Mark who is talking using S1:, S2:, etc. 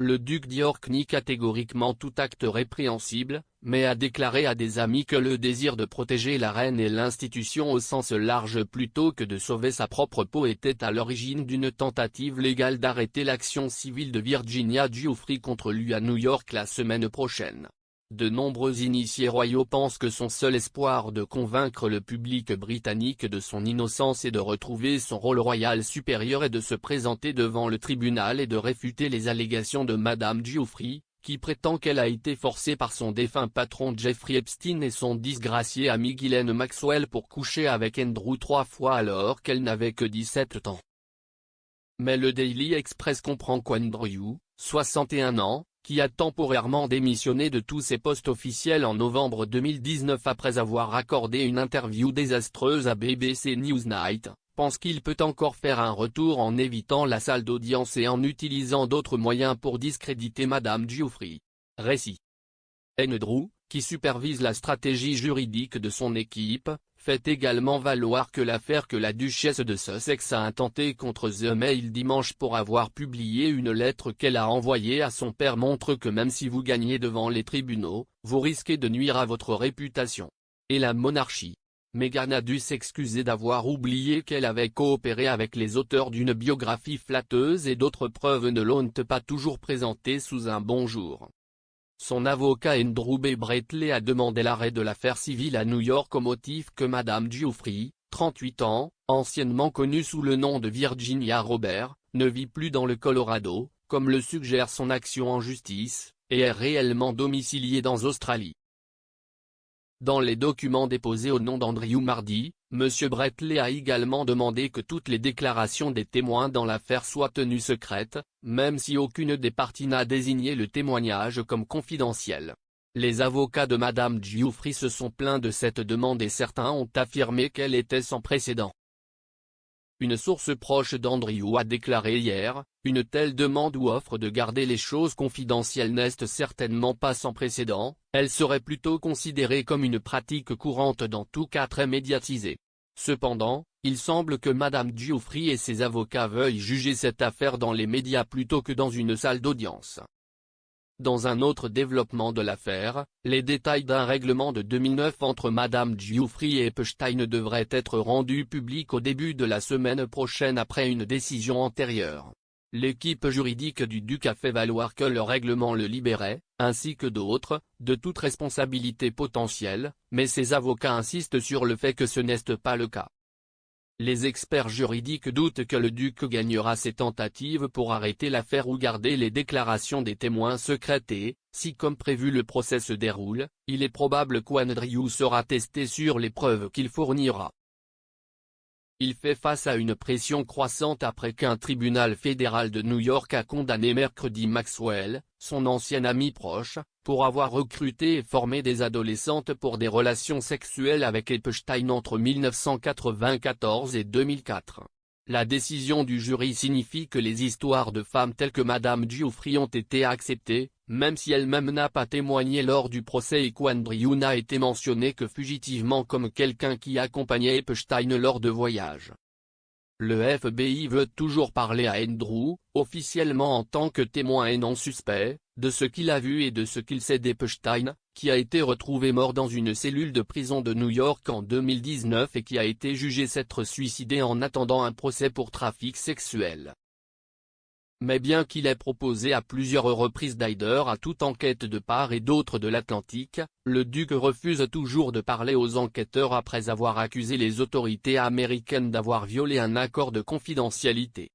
S1: Le duc d'York nie catégoriquement tout acte répréhensible, mais a déclaré à des amis que le désir de protéger la reine et l'institution au sens large plutôt que de sauver sa propre peau était à l'origine d'une tentative légale d'arrêter l'action civile de Virginia Giuffre contre lui à New York la semaine prochaine. De nombreux initiés royaux pensent que son seul espoir de convaincre le public britannique de son innocence et de retrouver son rôle royal supérieur est de se présenter devant le tribunal et de réfuter les allégations de Madame Giuffre, qui prétend qu'elle a été forcée par son défunt patron Jeffrey Epstein et son disgracié ami Ghislaine Maxwell pour coucher avec Andrew 3 fois alors qu'elle n'avait que 17 ans. Mais le Daily Express comprend qu'Andrew, 61 ans, qui a temporairement démissionné de tous ses postes officiels en novembre 2019 après avoir accordé une interview désastreuse à BBC Newsnight, pense qu'il peut encore faire un retour en évitant la salle d'audience et en utilisant d'autres moyens pour discréditer Madame Giuffre. Récit. Andrew, qui supervise la stratégie juridique de son équipe, fait également valoir que l'affaire que la duchesse de Sussex a intentée contre The Mail dimanche pour avoir publié une lettre qu'elle a envoyée à son père montre que même si vous gagnez devant les tribunaux, vous risquez de nuire à votre réputation. Et la monarchie. Meghan a dû s'excuser d'avoir oublié qu'elle avait coopéré avec les auteurs d'une biographie flatteuse et d'autres preuves ne l'ont pas toujours présentée sous un bon jour. Son avocat Andrew B. Bretley a demandé l'arrêt de l'affaire civile à New York au motif que Madame Giuffre, 38 ans, anciennement connue sous le nom de Virginia Robert, ne vit plus dans le Colorado, comme le suggère son action en justice, et est réellement domiciliée dans Australie. Dans les documents déposés au nom d'Andrew mardi, M. Bretley a également demandé que toutes les déclarations des témoins dans l'affaire soient tenues secrètes, même si aucune des parties n'a désigné le témoignage comme confidentiel. Les avocats de Madame Giuffre se sont plaints de cette demande et certains ont affirmé qu'elle était sans précédent. Une source proche d'Andrew a déclaré hier, une telle demande ou offre de garder les choses confidentielles n'est certainement pas sans précédent, elle serait plutôt considérée comme une pratique courante dans tout cas très médiatisé. Cependant, il semble que Madame Giuffre et ses avocats veuillent juger cette affaire dans les médias plutôt que dans une salle d'audience. Dans un autre développement de l'affaire, les détails d'un règlement de 2009 entre Madame Giuffre et Epstein devraient être rendus publics au début de la semaine prochaine après une décision antérieure. L'équipe juridique du duc a fait valoir que le règlement le libérait, ainsi que d'autres, de toute responsabilité potentielle, mais ses avocats insistent sur le fait que ce n'est pas le cas. Les experts juridiques doutent que le duc gagnera ses tentatives pour arrêter l'affaire ou garder les déclarations des témoins secrètes et, si comme prévu le procès se déroule, il est probable qu'Andrew sera testé sur les preuves qu'il fournira. Il fait face à une pression croissante après qu'un tribunal fédéral de New York a condamné mercredi Maxwell, son ancien ami proche, pour avoir recruté et formé des adolescentes pour des relations sexuelles avec Epstein entre 1994 et 2004. La décision du jury signifie que les histoires de femmes telles que Madame Giuffre ont été acceptées, même si elle-même n'a pas témoigné lors du procès et qu'Andrew n'a été mentionné que fugitivement comme quelqu'un qui accompagnait Epstein lors de voyages. Le FBI veut toujours parler à Andrew, officiellement en tant que témoin et non suspect, de ce qu'il a vu et de ce qu'il sait d'Epstein, qui a été retrouvé mort dans une cellule de prison de New York en 2019 et qui a été jugé s'être suicidé en attendant un procès pour trafic sexuel. Mais bien qu'il ait proposé à plusieurs reprises d'aider à toute enquête de part et d'autre de l'Atlantique, le duc refuse toujours de parler aux enquêteurs après avoir accusé les autorités américaines d'avoir violé un accord de confidentialité.